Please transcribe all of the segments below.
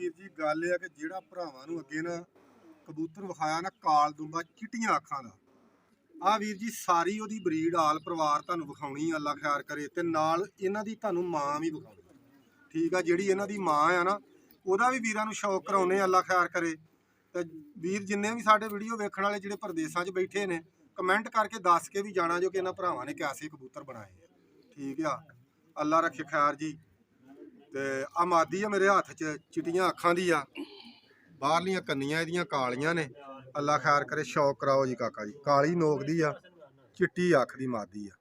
ਵੀਰ ਜੀ ਗੱਲ ਇਹ ਆ ਕਿ ਜਿਹੜਾ ਭਰਾਵਾਂ ਨੂੰ ਅੱਗੇ ਨਾ ਕਬੂਤਰ ਵਿਖਾਇਆ ਨਾ ਕਾਲ ਦੁੰਬਾ ਚਿੱਟੀਆਂ ਅੱਖਾਂ ਦਾ, ਆ ਵੀਰ ਜੀ ਸਾਰੀ ਉਹਦੀ ਬਰੀਡ ਆਲ ਪਰਿਵਾਰ ਤੁਹਾਨੂੰ ਵਿਖਾਉਣੀ, ਅੱਲਾ ਖੈਰ ਕਰੇ। ਤੇ ਨਾਲ ਇਹਨਾਂ ਦੀ ਤੁਹਾਨੂੰ ਮਾਂ ਵੀ ਵਿਖਾਉਣੀ, ਠੀਕ ਆ। ਜਿਹੜੀ ਇਹਨਾਂ ਦੀ ਮਾਂ ਆ ਨਾ ਉਹਦਾ ਵੀ ਵੀਰਾਂ ਨੂੰ ਸ਼ੌਕ ਕਰਾਉਣੇ, ਅੱਲਾ ਖੈਰ ਕਰੇ। ਤੇ ਵੀਰ ਜਿੰਨੇ ਵੀ ਸਾਡੇ ਵੀਡੀਓ ਵੇਖਣ ਵਾਲੇ ਜਿਹੜੇ ਪ੍ਰਦੇਸਾਂ 'ਚ ਬੈਠੇ ਨੇ, ਕਮੈਂਟ ਕਰਕੇ ਦੱਸ ਕੇ ਵੀ ਜਾਣਾ ਜੋ ਕਿ ਇਹਨਾਂ ਭਰਾਵਾਂ ਨੇ ਕੈਸੇ ਕਬੂਤਰ ਬਣਾਏ ਆ, ਠੀਕ ਆ। ਅੱਲਾ ਰੱਖੇ ਖੈਰ ਜੀ। ਤੇ ਆ ਮਾਦੀ ਆ ਮੇਰੇ ਹੱਥ 'ਚ, ਚਿੱਟੀਆਂ ਅੱਖਾਂ ਦੀ ਆ, ਬਾਹਰਲੀਆਂ ਕੰਨੀਆਂ ਇਹਦੀਆਂ ਕਾਲੀਆਂ ਨੇ। ਅੱਲਾ ਖੈਰ ਕਰੇ, ਸ਼ੌਕ ਕਰਾਓ ਜੀ ਕਾਕਾ ਜੀ। ਕਾਲੀ ਨੋਕ ਦੀ ਆ, ਚਿੱਟੀ ਅੱਖ ਦੀ ਮਾਦੀ ਆ।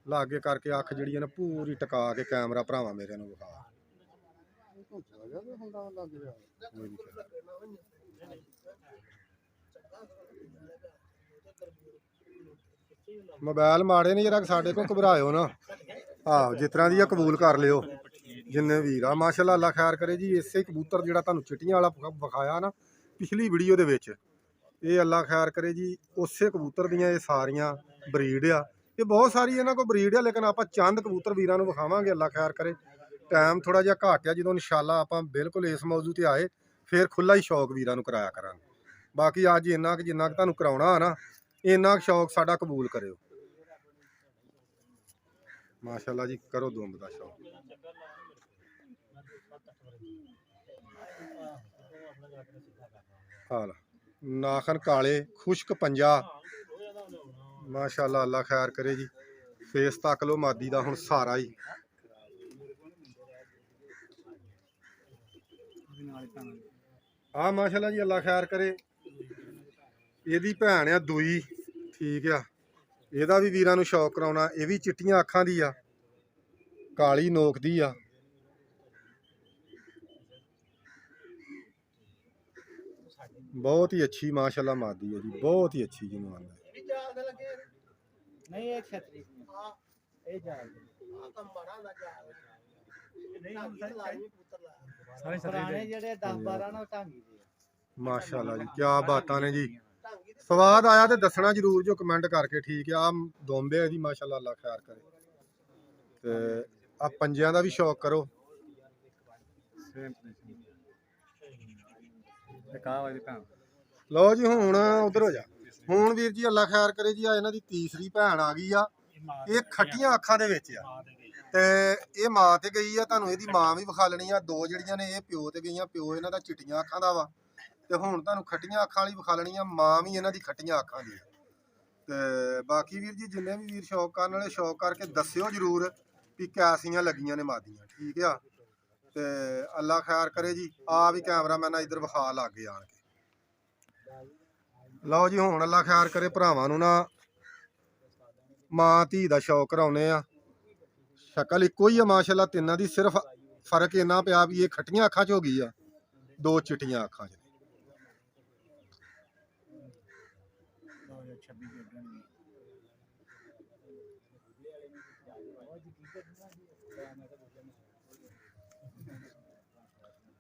ਲਾਗੇ ਕਰਕੇ ਅੱਖ ਜਿਹੜੀ ਆ ਨਾ ਪੂਰੀ ਟਿਕਾ ਕੇ ਕੈਮਰਾ ਭਰਾਵਾਂ ਮੇਰੇ ਨੂੰ ਵਿਖਾ। ਮੋਬਾਈਲ ਮਾੜੇ ਨੇ ਜਰਾ ਸਾਡੇ ਕੋਲ, ਘਬਰਾਇਓ ਨਾ। ਆਹੋ ਜਿਸ ਤਰ੍ਹਾਂ ਦੀ ਆ ਕਬੂਲ ਕਰ ਲਿਓ ਜਿੰਨੇ ਵੀਰ ਆ। ਮਾਸ਼ਾਅੱਲਾ ਅੱਲਾ ਖੈਰ ਕਰੇ ਜੀ। ਇਸੇ ਕਬੂਤਰ ਜਿਹੜਾ ਤੁਹਾਨੂੰ ਚਿੱਟੀਆਂ ਵਾਲਾ ਵਿਖਾਇਆ ਨਾ ਪਿਛਲੀ ਵੀਡੀਓ ਦੇ ਵਿੱਚ, ਇਹ ਅੱਲਾ ਖੈਰ ਕਰੇ ਜੀ ਉਸੇ ਕਬੂਤਰ ਦੀਆਂ ਇਹ ਸਾਰੀਆਂ ਬਰੀਡ ਆ। ਇਹ ਬਹੁਤ ਸਾਰੀ ਇਹਨਾਂ ਕੋਲ ਬਰੀਡ ਆ, ਲੇਕਿਨ ਆਪਾਂ ਚੰਦ ਕਬੂਤਰ ਵੀਰਾਂ ਨੂੰ ਵਿਖਾਵਾਂਗੇ ਅੱਲਾ ਖੈਰ ਕਰੇ। ਟਾਈਮ ਥੋੜਾ ਜਿਹਾ ਘੱਟ ਆ, ਜਦੋਂ ਇਨਸ਼ਾਅੱਲਾ ਆਪਾਂ ਬਿਲਕੁਲ ਇਸ ਮੌਜੂ ਤੇ ਆਏ ਫਿਰ ਖੁੱਲਾ ਹੀ ਸ਼ੌਕ ਵੀਰਾਂ ਨੂੰ ਕਰਾਇਆ ਕਰਾਂਗੇ। ਬਾਕੀ ਅੱਜ ਇੰਨਾ ਕਿ ਜਿੰਨਾ ਕੁ ਤੁਹਾਨੂੰ ਕਰਾਉਣਾ ਆ ਨਾ, ਇੰਨਾ ਕੁ ਸ਼ੌਕ ਸਾਡਾ ਕਬੂਲ ਕਰਿਓ। ਮਾਸ਼ਾਅੱਲਾ ਜੀ, ਕਰੋ ਦੁੰਬ ਦਾ ਸ਼ੌਕ। ਹਾਲ ਨਾਖਨ ਕਾਲੇ, ਖੁਸ਼ਕ ਪੰਜਾ, ਮਾਸ਼ਾਅੱਲਾ ਅੱਲਾ ਖੈਰ ਕਰੇ ਜੀ। ਫੇਸ ਤੱਕ ਲੋ ਮਾਦੀ ਦਾ ਹੁਣ ਸਾਰਾ ਹੀ। ਆ ਮਾਸ਼ਾਅੱਲਾ ਜੀ ਅੱਲਾ ਖੈਰ ਕਰੇ। ਇਹਦੀ ਭੈਣ ਆ ਦੂਈ, ਠੀਕ ਆ। ਇਹਦਾ ਵੀ ਵੀਰਾਂ ਨੂੰ ਸ਼ੌਕ ਕਰਾਉਣਾ। ਇਹ ਵੀ ਚਿੱਟੀਆਂ ਅੱਖਾਂ ਦੀ ਆ, ਕਾਲੀ ਨੋਕ ਦੀ ਆ। ਬਹੁਤ ਹੀ ਅੱਛੀ ਮਾਸ਼ਾਅੱਲਾ ਮਾਦੀ ਹੈ ਜੀ, ਬਹੁਤ ਹੀ ਅੱਛੀ ਜਿਹਨੂੰ ਆਂਦਾ। ਨਹੀਂ ਇਹ ਛਤਰੀ ਇਹ ਜਾ ਸਾਰੇ ਪੁਰਾਣੇ ਜਿਹੜੇ 10 12 ਨਾ ਢਾਂਗੀ ਦੇ। ਮਾਸ਼ਾਅੱਲਾ ਜੀ, ਕੀ ਬਾਤਾਂ ਨੇ ਜੀ। ਸਵਾਦ ਆਇਆ ਤੇ ਦੱਸਣਾ ਜਰੂਰ ਜੋ ਕਮੈਂਟ ਕਰਕੇ, ਠੀਕ ਆ। ਦੋਂਬੇ ਇਹਦੀ ਮਾਸ਼ਾਅੱਲਾ ਅੱਲਾ ਖੈਰ ਕਰੇ। ਤੇ ਆ ਪੰਜਿਆਂ ਦਾ ਵੀ ਸ਼ੌਕ ਕਰੋ। ਲਓ ਜੀ ਹੁਣ ਉਧਰ ਹੋ ਜਾ। ਹੁਣ ਵੀਰ ਜੀ ਅੱਲਾ ਖੈਰ ਕਰੇ ਜੀ, ਆ ਇਹਨਾਂ ਦੀ ਤੀਸਰੀ ਭੈਣ ਆ ਗਈ ਆ। ਇਹ ਖੱਟੀਆਂ ਅੱਖਾਂ ਦੇ ਵਿੱਚ ਆ ਤੇ ਇਹ ਮਾਂ ਤੇ ਗਈ ਆ। ਤੁਹਾਨੂੰ ਇਹਦੀ ਮਾਂ ਵੀ ਵਿਖਾ ਲੈਣੀ ਆ। ਦੋ ਜਿਹੜੀਆਂ ਨੇ ਇਹ ਪਿਓ ਤੇ ਗਈਆਂ। ਪਿਓ ਇਹਨਾਂ ਦਾ ਚਿੱਟੀਆਂ ਅੱਖਾਂ ਦਾ ਵਾ ਤੇ ਹੁਣ ਤੁਹਾਨੂੰ ਖੱਟੀਆਂ ਅੱਖਾਂ ਵਾਲੀ ਵਿਖਾ ਲੈਣੀ ਆ। ਮਾਂ ਵੀ ਇਹਨਾਂ ਦੀ ਖੱਟੀਆਂ ਅੱਖਾਂ ਦੀ। ਤੇ ਬਾਕੀ ਵੀਰ ਜੀ ਜਿੰਨੇ ਵੀ ਵੀਰ ਸ਼ੌਕ ਕਰਨ ਵਾਲੇ ਸ਼ੌਕ ਕਰਕੇ ਦੱਸਿਓ ਜਰੂਰ ਵੀ ਕੈਸੀਆਂ ਲੱਗੀਆਂ ਨੇ ਮਾਦੀਆਂ, ਠੀਕ ਆ। ਤੇ ਅੱਲਾ ਖੈਰ ਕਰੇ ਜੀ। ਆ ਵੀ ਕੈਮਰਾਮੈਨ ਆ ਇੱਧਰ ਵਿਖਾ ਲੱਗ ਗਏ ਆਣ ਕੇ। ਲਓ ਜੀ ਹੁਣ ਅੱਲਾ ਖੈਰ ਕਰੇ, ਭਰਾਵਾਂ ਨੂੰ ਨਾ ਮਾਂ ਧੀ ਦਾ ਸ਼ੌਕ ਕਰਾਉਨੇ ਆ। ਸ਼ਕਲ ਇੱਕੋ ਹੀ ਆ ਮਾਸ਼ਾਅੱਲਾ ਤਿੰਨਾਂ ਦੀ, ਸਿਰਫ ਫਰਕ ਇੰਨਾ ਪਿਆ ਵੀ ਇਹ ਖੱਟੀਆਂ ਅੱਖਾਂ 'ਚ ਹੋ ਗਈ ਆ, ਦੋ ਚਿੱਟੀਆਂ ਅੱਖਾਂ 'ਚ।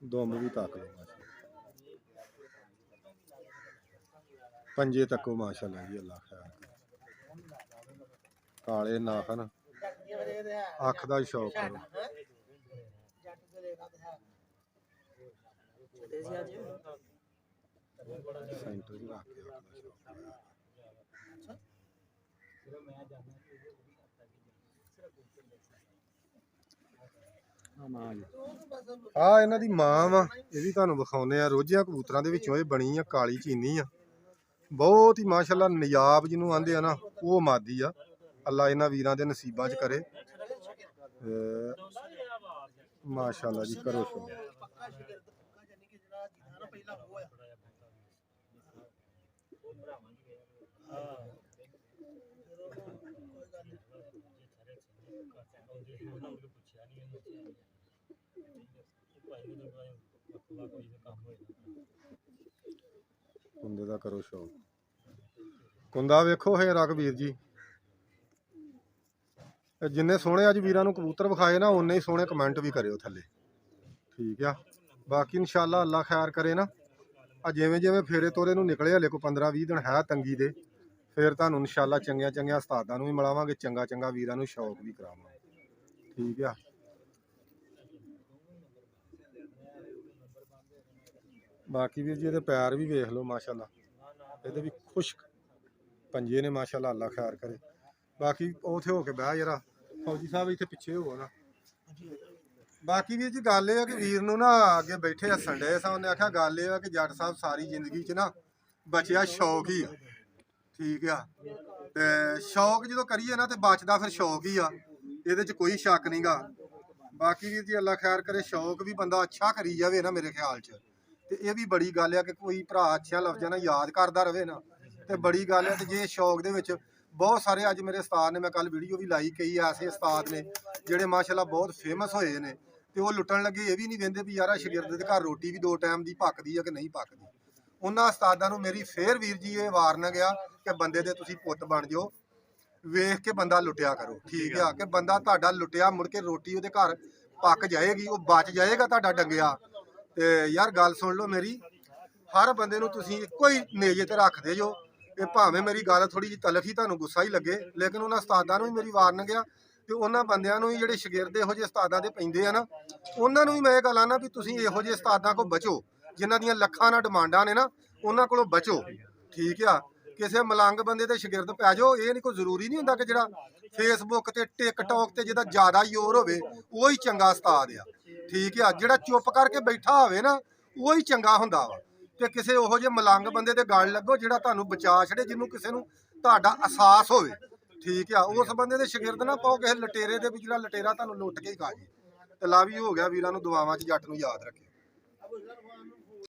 ਦੁੰਬ ਵੀ ਤੱਕ ਲਓ, ਪੰਜੇ ਤੱਕੋ ਮਾਸ਼ਾਅੱਲਾ ਜੀ ਅੱਲਾ ਖੈਰ। ਕਾਲੇ ਨਾਖਨ, ਅੱਖ ਦਾ ਸ਼ੌਕ ਕਰੋ। ਸੈਂਟਰ ਜੀ ਰੱਖ ਕੇ ਅੱਖ ਦਾ ਸ਼ੌਕ। ਆ ਇਹਨਾਂ ਦੀ ਮਾਂ ਵਾ, ਇਹ ਵੀ ਤੁਹਾਨੂੰ ਵਿਖਾਉਂਦੇ ਆ। ਰੋਜ਼ਿਆਂ ਕਬੂਤਰਾਂ ਦੇ ਵਿੱਚੋਂ ਇਹ ਬਣੀ ਆ, ਕਾਲੀ ਚੀਨੀ ਆ। ਬਹੁਤ ਹੀ ਮਾਸ਼ਾਅੱਲਾ ਨਿਯਾਬ ਜਿਹਨੂੰ ਆਂਦੇ ਆ ਨਾ, ਉਹ ਮਾਦੀ ਆ। ਅੱਲਾ ਇਹਨਾਂ ਵੀਰਾਂ ਦੇ ਨਸੀਬਾਂ 'ਚ ਕਰੇ। ਮਾਸ਼ਾਅੱਲਾ ਜੀ, ਕਰੋ ਸ਼ੁਰੂ। ਕੁੰਦੇ ਦਾ ਕਰੋ ਸ਼ੌਕ। ਕੁੰਦਾ ਵੇਖੋ ਹੈ ਰਘਵੀਰ ਜੀ। ਜਿੰਨੇ ਸੋਹਣੇ ਅੱਜ ਵੀਰਾਂ ਨੂੰ ਕਬੂਤਰ ਵਿਖਾਏ ਨਾ, ਉਨੇ ਹੀ ਸੋਹਣੇ ਕਮੈਂਟ ਵੀ ਕਰਿਓ ਥੱਲੇ, ਠੀਕ ਆ। ਬਾਕੀ ਇਨਸ਼ਾਅੱਲਾ ਅੱਲਾ ਖੈਰ ਕਰੇ ਨਾ, ਆ ਜਿਵੇਂ ਜਿਵੇਂ ਫੇਰੇ ਤੋਰੇ ਨੂੰ ਨਿਕਲੇ, ਹਲੇ ਕੋ 15-20 ਦਿਨ ਹੈ ਤੰਗੀ ਦੇ, ਫਿਰ ਤੁਹਾਨੂੰ ਇਨਸ਼ਾਅੱਲਾ ਚੰਗੀਆਂ ਚੰਗੀਆਂ ਉਸਤਾਦਾਂ ਨੂੰ ਵੀ ਮਿਲਾਵਾਂਗੇ, ਚੰਗਾ ਚੰਗਾ ਵੀਰਾਂ ਨੂੰ ਸ਼ੌਕ ਵੀ ਕਰਾਵਾਂਗੇ, ਠੀਕ ਆ। ਬਾਕੀ ਵੀਰ ਜੀ ਇਹਦੇ ਪੈਰ ਵੀ ਵੇਖ ਲਓ ਮਾਸ਼ਾਅੱਲਾ, ਇਹਦੇ ਵੀ ਖੁਸ਼ਕ ਪੰਜੇ ਨੇ ਮਾਸ਼ਾਅੱਲਾ, ਅੱਲਾ ਖੈਰ ਕਰੇ। ਬਾਕੀ ਉਥੇ ਹੋ ਕੇ ਬਹਿ ਜਰਾ, ਫੌਜੀ ਸਾਹਿਬ ਇੱਥੇ ਪਿੱਛੇ ਹੋਵੋ ਨਾ। ਬਾਕੀ ਵੀਰ ਜੀ ਗੱਲ ਇਹ ਆ ਕਿ ਵੀਰ ਨੂੰ ਨਾ ਅੱਗੇ ਬੈਠੇ ਹੱਸਣ ਡਏ ਸਾਂ, ਉਹਨੇ ਆਖਿਆ ਗੱਲ ਇਹ ਆ ਕਿ ਜੱਟ ਸਾਹਿਬ ਸਾਰੀ ਜ਼ਿੰਦਗੀ 'ਚ ਨਾ ਬਚਿਆ ਸ਼ੌਕ ਹੀ ਆ, ਠੀਕ ਆ, ਤੇ ਸ਼ੌਕ ਜਦੋਂ ਕਰੀਏ ਨਾ ਤੇ ਬਚਦਾ ਫਿਰ ਸ਼ੌਕ ਹੀ ਆ, ਇਹਦੇ 'ਚ ਕੋਈ ਸ਼ੱਕ ਨਹੀਂਗਾ। ਬਾਕੀ ਵੀਰ ਜੀ ਅੱਲਾ ਖੈਰ ਕਰੇ, ਸ਼ੌਕ ਵੀ ਬੰਦਾ ਅੱਛਾ ਕਰੀ ਜਾਵੇ ਨਾ ਮੇਰੇ ਖਿਆਲ 'ਚ, ਤੇ ਇਹ ਵੀ ਬੜੀ ਗੱਲ ਆ ਕਿ ਕੋਈ ਭਰਾ ਅੱਛਾ ਲਫ਼ਜ਼ਾਂ ਨਾਲ ਯਾਦ ਕਰਦਾ ਰਵੇ ਨਾ, ਤੇ ਬੜੀ ਗੱਲ ਹੈ। ਤੇ ਜੇ ਸ਼ੌਕ ਦੇ ਵਿੱਚ ਬਹੁਤ ਸਾਰੇ, ਅੱਜ ਮੇਰੇ ਉਸਤਾਦ ਨੇ, ਮੈਂ ਕੱਲ ਵੀਡੀਓ ਵੀ ਲਾਈ, ਕਈ ਐਸੇ ਉਸਤਾਦ ਨੇ ਜਿਹੜੇ ਮਾਸ਼ਾਅੱਲਾ ਬਹੁਤ ਫੇਮਸ ਹੋਏ ਨੇ, ਤੇ ਉਹ ਲੁੱਟਣ ਲੱਗੇ ਇਹ ਵੀ ਨਹੀਂ ਕਹਿੰਦੇ ਵੀ ਯਾਰ ਸ਼ਾਗਿਰਦ ਦੇ ਘਰ ਰੋਟੀ ਵੀ 2 ਟਾਈਮ ਦੀ ਪੱਕਦੀ ਆ ਕਿ ਨਹੀਂ ਪੱਕਦੀ। ਉਹਨਾਂ ਉਸਤਾਦਾਂ ਨੂੰ ਮੇਰੀ ਫੇਰ ਵੀਰ ਜੀ ਇਹ ਵਾਰਨਿੰਗ ਆ ਕਿ ਬੰਦੇ ਦੇ ਤੁਸੀਂ ਪੁੱਤ ਬਣ ਜਾਓ, ਵੇਖ ਕੇ ਬੰਦਾ ਲੁੱਟਿਆ ਕਰੋ, ਠੀਕ ਆ, ਕਿ ਬੰਦਾ ਤੁਹਾਡਾ ਲੁੱਟਿਆ ਮੁੜ ਕੇ ਰੋਟੀ ਉਹਦੇ ਘਰ ਪੱਕ ਜਾਏਗੀ, ਉਹ ਬਚ ਜਾਏਗਾ ਤੁਹਾਡਾ ਡੰਗਿਆ। ਤੇ ਯਾਰ ਗੱਲ ਸੁਣ ਲਓ ਮੇਰੀ, ਹਰ ਬੰਦੇ ਨੂੰ ਤੁਸੀਂ ਇੱਕੋ ਹੀ ਨੇਜੇ ਤੇ ਰੱਖਦੇ ਜੋ। ਇਹ ਭਾਵੇਂ ਮੇਰੀ ਗੱਲ ਥੋੜੀ ਜਿਹੀ ਤਲਖ ਹੀ ਤੁਹਾਨੂੰ ਗੁੱਸਾ ਹੀ ਲੱਗੇ, ਲੇਕਿਨ ਉਹਨਾਂ ਉਸਤਾਦਾਂ ਨੂੰ ਵੀ ਮੇਰੀ ਵਾਰਨਿੰਗ ਆ, ਤੇ ਉਹਨਾਂ ਬੰਦਿਆਂ ਨੂੰ ਵੀ ਜਿਹੜੇ ਸ਼ਾਗਿਰਦ ਇਹੋ ਜਿਹੇ ਉਸਤਾਦਾਂ ਦੇ ਪੈਂਦੇ ਆ ਨਾ, ਉਹਨਾਂ ਨੂੰ ਵੀ ਮੈਂ ਇਹ ਗੱਲ ਆਣਾ ਵੀ ਤੁਸੀਂ ਇਹੋ ਜਿਹੇ ਉਸਤਾਦਾਂ ਕੋਲ ਬਚੋ, ਜਿਨ੍ਹਾਂ ਦੀਆਂ ਲੱਖਾਂ ਨਾਲ ਡਿਮਾਂਡਾਂ ਨੇ ਨਾ, ਉਹਨਾਂ ਕੋਲੋਂ ਬਚੋ, ਠੀਕ ਆ। ਕਿਸੇ ਮਲੰਗ ਬੰਦੇ ਦੇ ਸ਼ਾਗਿਰਦ ਪੈ ਜਾਓ, ਇਹ ਨਹੀਂ ਕੋਈ ਜ਼ਰੂਰੀ ਨਹੀਂ ਹੁੰਦਾ ਕਿ ਜਿਹੜਾ ਫੇਸਬੁੱਕ ਤੇ ਟਿਕਟੌਕ ਤੇ ਜਿਹਦਾ ਜ਼ਿਆਦਾ ਜ਼ੋਰ ਹੋਵੇ ਉਹ ਹੀ ਚੰਗਾ ਉਸਤਾਦ ਆ, ਠੀਕ ਆ। ਜਿਹੜਾ ਚੁੱਪ ਕਰਕੇ ਬੈਠਾ ਹੋਵੇ ਨਾ ਉਹ ਹੀ ਚੰਗਾ ਹੁੰਦਾ ਵਾ। ਤੇ ਕਿਸੇ ਉਹੋ ਜਿਹੇ ਮਲੰਗ ਬੰਦੇ ਦੇ ਗੱਲ ਲੱਗੋ ਜਿਹੜਾ ਤੁਹਾਨੂੰ ਬਚਾ ਛੜੇ, ਜਿਹਨੂੰ ਕਿਸੇ ਨੂੰ ਤੁਹਾਡਾ ਅਹਿਸਾਸ ਹੋਵੇ, ਠੀਕ ਆ। ਉਸ ਬੰਦੇ ਦੇ ਸ਼ਾਗਿਰਦ ਨਾ ਪਾਓ ਕਿਸੇ ਲਟੇਰੇ ਦੇ ਵੀ, ਜਿਹੜਾ ਲਟੇਰਾ ਤੁਹਾਨੂੰ ਲੁੱਟ ਕੇ ਹੀ ਖਾ ਜੇ। ਤੇ ਲਾ ਵੀ ਹੋ ਗਿਆ ਵੀਰਾਂ ਨੂੰ ਦੁਆਵਾਂ 'ਚ, ਜੱਟ ਨੂੰ ਯਾਦ ਰੱਖੇ।